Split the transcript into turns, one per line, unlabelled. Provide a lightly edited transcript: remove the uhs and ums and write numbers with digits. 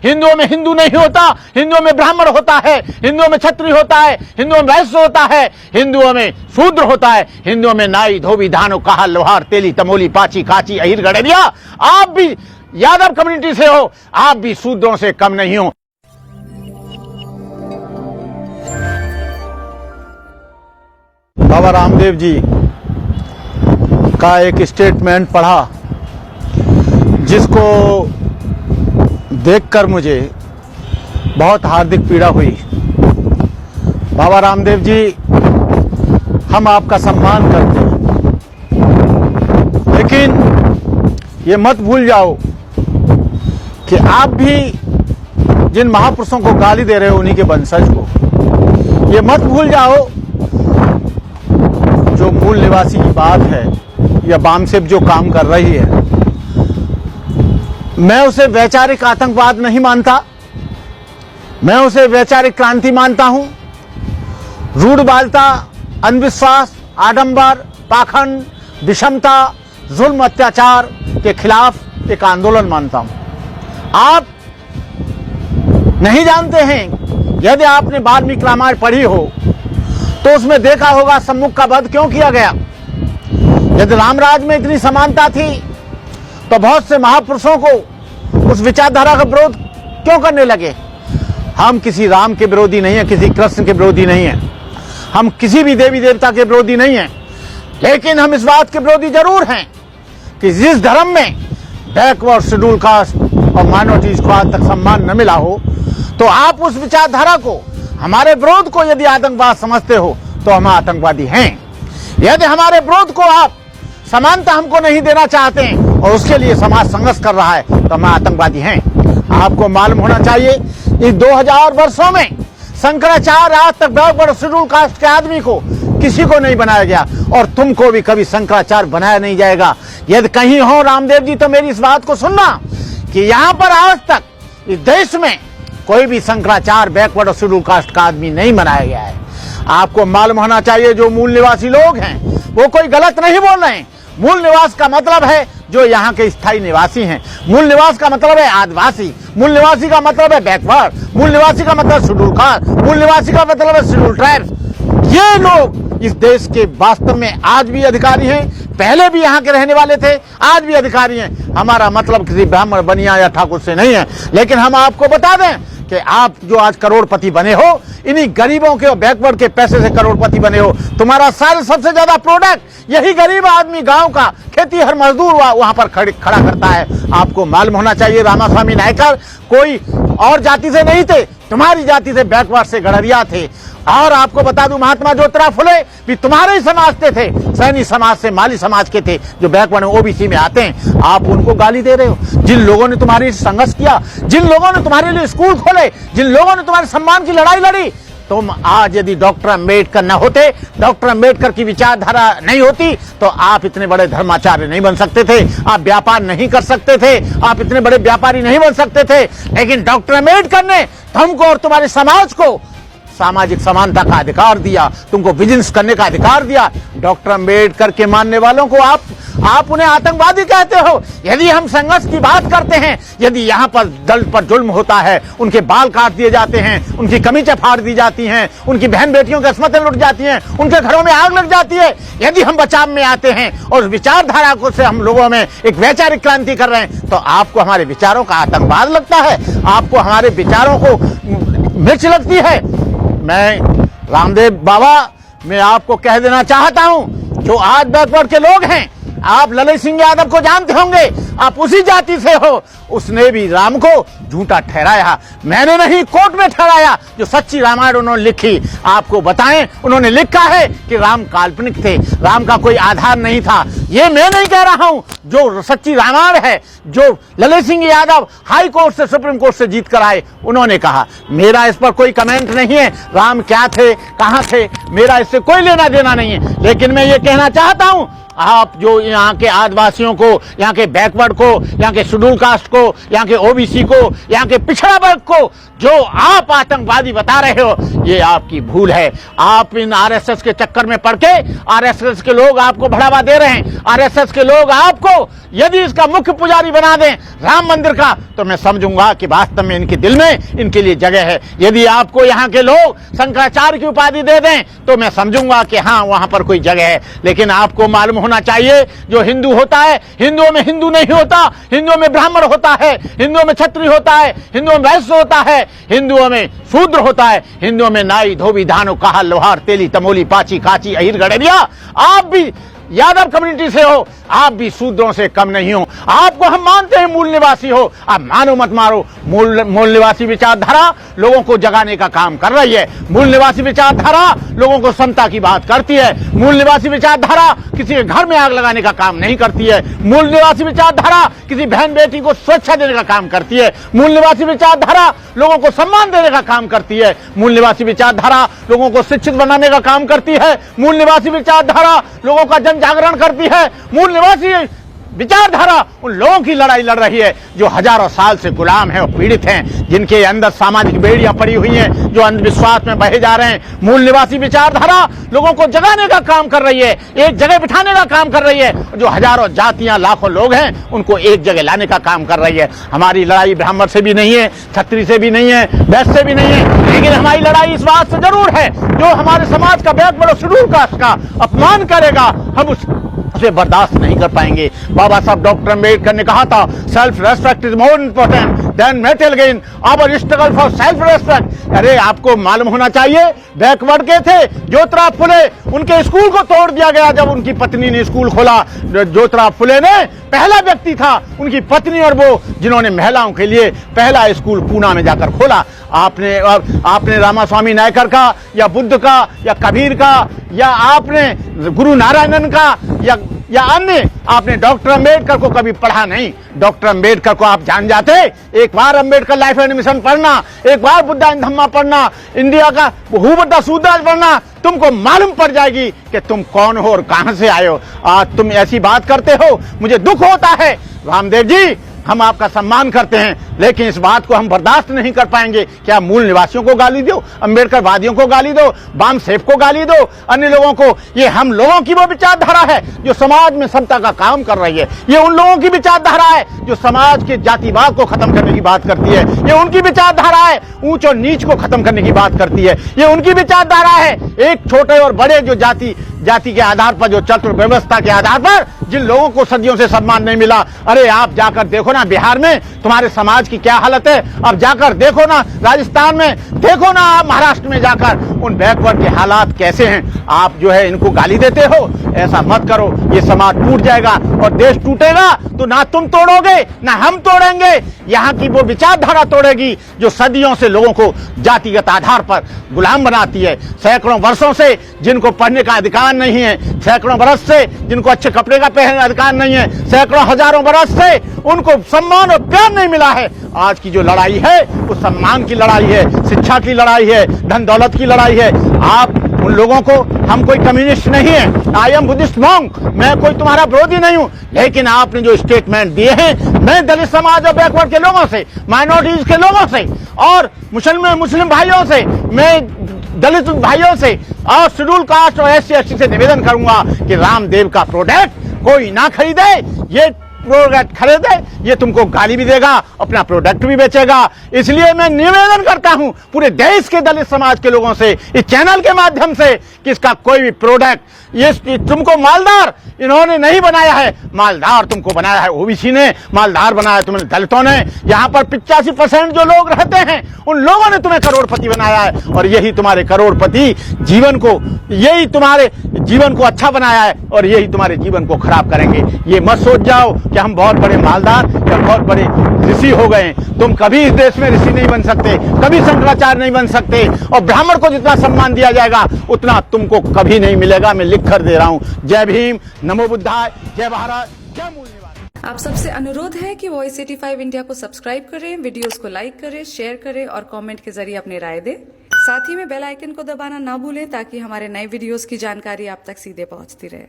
हिंदुओं में हिंदू नहीं होता, हिंदुओं में ब्राह्मण होता है, हिंदुओं में क्षत्रिय होता है, हिंदुओं में वैश्य होता है, हिंदुओं में शूद्र होता है, हिंदुओं में नाई धोबी धानो कहा लोहार तेली तमोली पाची काची अहिर गड़ेरिया। आप भी यादव कम्युनिटी से हो, आप भी शूद्रों से कम नहीं हो। बाबा रामदेव जी का एक स्टेटमेंट पढ़ा जिसको देखकर मुझे बहुत हार्दिक पीड़ा हुई। बाबा रामदेव जी, हम आपका सम्मान करते हैं, लेकिन ये मत भूल जाओ कि आप भी जिन महापुरुषों को गाली दे रहे हो उन्हीं के वंशज को। ये मत भूल जाओ जो मूल निवासी की बात है या बामसेब जो काम कर रही है, मैं उसे वैचारिक आतंकवाद नहीं मानता, मैं उसे वैचारिक क्रांति मानता हूं। रूढ़बालता, अंधविश्वास, आडंबर, पाखंड, विषमता, जुल्म अत्याचार के खिलाफ एक आंदोलन मानता हूं। आप नहीं जानते हैं, यदि आपने वाल्मीकि रामायण पढ़ी हो तो उसमें देखा होगा सम्मुख का वध क्यों किया गया। यदि रामराज में इतनी समानता थी तो बहुत से महापुरुषों को उस विचारधारा का विरोध क्यों करने लगे। हम किसी राम के विरोधी नहीं है, किसी कृष्ण के विरोधी नहीं है, हम किसी भी देवी देवता के विरोधी नहीं है, लेकिन हम इस बात के विरोधी जरूर हैं कि जिस धर्म में बैकवर्ड शेड्यूल कास्ट और माइनॉरिटीज को आज तक सम्मान न मिला हो, तो आप उस विचारधारा को, हमारे विरोध को यदि आतंकवाद समझते हो तो हम आतंकवादी हैं। यदि हमारे विरोध को आप समानता हमको नहीं देना चाहते हैं और उसके लिए समाज संघर्ष कर रहा है तो हम आतंकवादी हैं। आपको मालूम होना चाहिए, इस 2000 वर्षों में शंकराचार्य आज तक बैकवर्ड शेड्यूल कास्ट के आदमी को किसी को नहीं बनाया गया और तुमको भी कभी शंकराचार्य बनाया नहीं जाएगा। यदि कहीं हो रामदेव जी तो मेरी इस बात को सुनना कि यहां पर आज तक इस देश में कोई भी शंकराचार्य बैकवर्ड शेड्यूल कास्ट का आदमी नहीं बनाया गया है। आपको मालूम होना चाहिए जो मूल निवासी लोग हैं वो कोई गलत नहीं बोल रहे हैं। मूल निवास का मतलब है जो यहाँ के स्थायी निवासी हैं, मूल निवास का मतलब है आदिवासी, मूल निवासी का मतलब है बैकवर्ड, मूल निवासी का मतलब शेड्यूल कास्ट, मूल निवासी का मतलब है शेड्यूल ट्राइब्स। ये लोग इस देश के वास्तव में आज भी अधिकारी हैं, पहले भी यहाँ के रहने वाले थे, आज भी अधिकारी हैं। हमारा मतलब किसी ब्राह्मण बनिया या ठाकुर से नहीं है, लेकिन हम आपको बता दें कि आप जो आज करोड़पति बने हो, इन्हीं गरीबों के और बैकवर्ड के पैसे से करोड़पति बने हो। तुम्हारा सारे सबसे ज्यादा प्रोडक्ट यही गरीब आदमी गांव का खेती हर मजदूर वहां पर खड़ा करता है। आपको मालूम होना चाहिए रामास्वामी नायकर कोई और जाति से नहीं थे, तुम्हारी जाति से बैकवर्ड से गड़रिया थे। और आपको बता दूं महात्मा ज्योतिराव फुले भी तुम्हारे ही समाज के थे, सैनी समाज से माली समाज के थे जो बैकवर्ड ओबीसी में आते हैं। आप उनको गाली दे रहे हो। जिन लोगों ने तुम्हारी संघर्ष किया, जिन लोगों ने तुम्हारे लिए स्कूल खोले, जिन लोगों ने तुम्हारे सम्मान की लड़ाई लड़ी, तुम आज यदि डॉक्टर अम्बेडकर न होते, डॉक्टर अम्बेडकर की विचारधारा नहीं होती तो आप इतने बड़े धर्माचार्य नहीं बन सकते थे, आप व्यापार नहीं कर सकते थे, आप इतने बड़े व्यापारी नहीं बन सकते थे। लेकिन डॉक्टर अम्बेडकर ने तुमको और तुम्हारे समाज को सामाजिक समानता का अधिकार दिया, तुमको बिजनेस करने का अधिकार दिया। डॉक्टर अम्बेडकर के मानने वालों को आप उन्हें आतंकवादी कहते हो। यदि हम संघर्ष की बात करते हैं, यदि यहाँ पर दलित पर जुल्म होता है, उनके बाल काट दिए जाते हैं, उनकी कमीजें फाड़ दी जाती हैं, उनकी बहन बेटियों की अस्मतें लुट जाती हैं, उनके घरों में आग लग जाती है, यदि हम बचाव में आते हैं और विचारधारा को से हम लोगों में एक वैचारिक क्रांति कर रहे हैं, तो आपको हमारे विचारों का आतंकवाद लगता है, आपको हमारे विचारों को मिर्च लगती है। मैं रामदेव बाबा, मैं आपको कह देना चाहता हूं, जो आज बैकवर्ड के लोग हैं, आप ललित सिंह यादव को जानते होंगे, आप उसी जाति से हो। उसने भी राम को झूठा ठहराया, मैंने नहीं, कोर्ट में ठहराया। जो सच्ची रामायण उन्होंने लिखी, आपको बताएं, उन्होंने लिखा है कि राम काल्पनिक थे, राम का कोई आधार नहीं था। ये मैं नहीं कह रहा हूं, जो सच्ची रामायण है, जो ललित सिंह यादव हाई कोर्ट से सुप्रीम कोर्ट से जीत कर आए, उन्होंने कहा। मेरा इस पर कोई कमेंट नहीं है, राम क्या थे, कहां थे, मेरा इससे कोई लेना देना नहीं है। लेकिन मैं ये कहना चाहता हूं, आप जो यहाँ के आदिवासियों को, यहाँ के बैकवर्ड को, यहाँ के शेड्यूल कास्ट को, यहाँ के ओबीसी को, यहाँ के पिछड़ा वर्ग को जो आप आतंकवादी बता रहे हो, ये आपकी भूल है। आप इन आरएसएस के चक्कर में पड़ के, आरएसएस के लोग आपको बढ़ावा दे रहे हैं। आरएसएस के लोग आपको यदि इसका मुख्य पुजारी बना दें राम मंदिर का, तो मैं समझूंगा कि वास्तव में इनके दिल में इनके लिए जगह है। यदि आपको यहाँ के लोग शंकराचार्य की उपाधि दे दें, तो मैं समझूंगा कि हाँ, वहां पर कोई जगह है। लेकिन आपको मालूम होना चाहिए, जो हिंदू होता है, हिंदुओं में हिंदू नहीं होता, हिंदुओं में ब्राह्मण होता है, हिंदुओं में क्षत्रिय होता है, हिंदुओं में वैश्य होता है, हिंदुओं में शूद्र होता है, हिंदुओं में नाई, धोबी, धानो, काहा, लोहार, तेली, तमोली, पाची, काची, अहिर, गडरिया। आप भी यादव कम्युनिटी से हो, आप भी शूद्रों से कम नहीं हो। आपको हम मानते हैं मूल निवासी हो, आप मानो मत मारो। मूल निवासी विचारधारा लोगों को जगाने का काम कर रही है। मूल निवासी विचारधारा लोगों को समता की बात करती है। मूल निवासी विचारधारा किसी के घर में आग लगाने का काम नहीं करती है। मूल निवासी विचारधारा किसी बहन बेटी को सुरक्षा देने का काम करती है। मूल निवासी विचारधारा लोगों को सम्मान देने का काम करती है। मूल निवासी विचारधारा लोगों को शिक्षित बनाने का काम करती है। मूल निवासी विचारधारा लोगों का जन जागरण करती है। मूल निवासी विचारधारा उन लोगों की लड़ाई लड़ रही है जो हजारों साल से गुलाम हैं और पीड़ित हैं, जिनके अंदर सामाजिक बेड़ियां पड़ी हुई हैं, जो अंधविश्वास में बहे जा रहे हैं। मूल निवासी विचारधारा लोगों को जगाने का काम कर रही है, एक जगह बिठाने का काम कर रही है। जो हजारों जातियां, लाखों लोग हैं, उनको एक जगह लाने का काम कर रही है। हमारी लड़ाई ब्राह्मण से भी नहीं है, क्षत्रिय से भी नहीं है, वैश्य से भी नहीं है, लेकिन हमारी लड़ाई इस बात से जरूर है, जो हमारे समाज का बैकवर्ड शेड्यूल कास्ट का अपमान करेगा, हम उसे बर्दाश्त नहीं कर पाएंगे। बाबा साहब डॉक्टर अम्बेडकर ने कहा था, self respect is more important than metal gain, our struggle for self respect. अरे आपको मालूम होना चाहिए, बैकवर्ड के थे ज्योतिराव फुले, उनके स्कूल को तोड़ दिया गया जब उनकी पत्नी ने स्कूल खोला। ज्योतिराव फुले ने पहला व्यक्ति था, उनकी पत्नी और वो, जिन्होंने महिलाओं के लिए पहला स्कूल पूना में जाकर खोला। आपने रामास्वामी नायकर का, या बुद्ध का, या कबीर का, या आपने गुरु नारायणन का, या अन्य, आपने डॉक्टर अम्बेडकर को कभी पढ़ा नहीं। डॉक्टर अम्बेडकर को आप जान जाते, एक बार अम्बेडकर लाइफ एंड मिशन पढ़ना, एक बार बुद्धा एंड धम्मा पढ़ना, इंडिया का हु द सूत्राज पढ़ना, तुमको मालूम पड़ जाएगी कि तुम कौन हो और कहां से आए हो। आज तुम ऐसी बात करते हो, मुझे दुख होता है। रामदेव जी, हम आपका सम्मान करते हैं, लेकिन इस बात को हम बर्दाश्त नहीं कर पाएंगे। क्या मूल निवासियों को गाली दो, अम्बेडकर वादियों को गाली दो, बाम सेफ को गाली दो, अन्य लोगों को? ये हम लोगों की वो विचारधारा है जो समाज में समता का काम कर रही है। ये उन लोगों की विचारधारा है जो समाज के जातिवाद को खत्म करने की बात करती है। ये उनकी विचारधारा है ऊंच और नीच को खत्म करने की बात करती है। ये उनकी विचारधारा है एक छोटे और बड़े जो जाति के आधार पर, जो चतुर व्यवस्था के आधार पर जिन लोगों को सदियों से सम्मान नहीं मिला। अरे आप जाकर देखो ना बिहार में तुम्हारे समाज की क्या हालत है, अब जाकर देखो ना राजस्थान में, देखो ना आप महाराष्ट्र में जाकर उन बैकवर्ड के हालात कैसे हैं। आप जो है इनको गाली देते हो, ऐसा मत करो। ये समाज टूट जाएगा और देश टूटेगा तो ना तुम तोड़ोगे ना हम तोड़ेंगे। यहाँ की वो विचारधारा तोड़ेगी जो सदियों से लोगों को जातिगत आधार पर गुलाम बनाती है। सैकड़ों वर्षों से जिनको पढ़ने का अधिकार नहीं है, सैकड़ों बरस से जिनको अच्छे कपड़े का पहनने का अधिकार नहीं है, सैकड़ों हजारों बरस से उनको सम्मान और प्यार नहीं मिला है। आज की जो लड़ाई है वो सम्मान की लड़ाई है, शिक्षा की लड़ाई है, धन दौलत की लड़ाई है। आप उन लोगों को, हम कोई कम्युनिस्ट नहीं है, आई एम बुद्धिस्ट मॉन्क, मैं कोई तुम्हारा विरोधी नहीं हूं, लेकिन आपने जो स्टेटमेंट दिए हैं, मैं दलित समाज और बैकवर्ड के लोगों से, माइनॉरिटीज के लोगों से और मुस्लिम भाइयों से, मैं दलित भाइयों से और शेड्यूल कास्ट और SC/ST से निवेदन करूंगा कि रामदेव का प्रोडक्ट कोई ना खरीदे। ये प्रोडक्ट खरीदे, ये तुमको गाली भी देगा, अपना प्रोडक्ट भी बेचेगा। इसलिए मैं निवेदन करता हूं पूरे देश के दलित समाज के लोगों से, इस चैनल के माध्यम से, कि इसका कोई भी प्रोडक्ट, ये तुमको मालदार इन्होंने नहीं बनाया है, मालदार तुमको बनाया है ओबीसी ने, मालदार बनाया तुम्हें दलितों ने। यहाँ पर 85% जो लोग रहते हैं उन लोगों ने तुम्हें करोड़पति बनाया है, और यही तुम्हारे करोड़पति जीवन को, यही तुम्हारे जीवन को अच्छा बनाया है, और यही तुम्हारे जीवन को खराब करेंगे। ये मत सोच जाओ कि हम बहुत बड़े मालदार या बहुत बड़े ऋषि हो गए। तुम कभी इस देश में ऋषि नहीं बन सकते, कभी शंकराचार्य नहीं बन सकते, और ब्राह्मण को जितना सम्मान दिया जाएगा उतना तुमको कभी नहीं मिलेगा। मैं लिख कर दे रहा हूं। जय भीम, नमो बुद्धाय, जय भारत, जय मूल निवासी।
आप सबसे अनुरोध है कि वॉइस 85 इंडिया को सब्सक्राइब करें, वीडियोस को लाइक करें, शेयर करें और कमेंट के जरिए अपनी राय दें। साथ ही में बेल आइकन को दबाना ना भूलें ताकि हमारे नए वीडियोस की जानकारी आप तक सीधे पहुंचती रहे।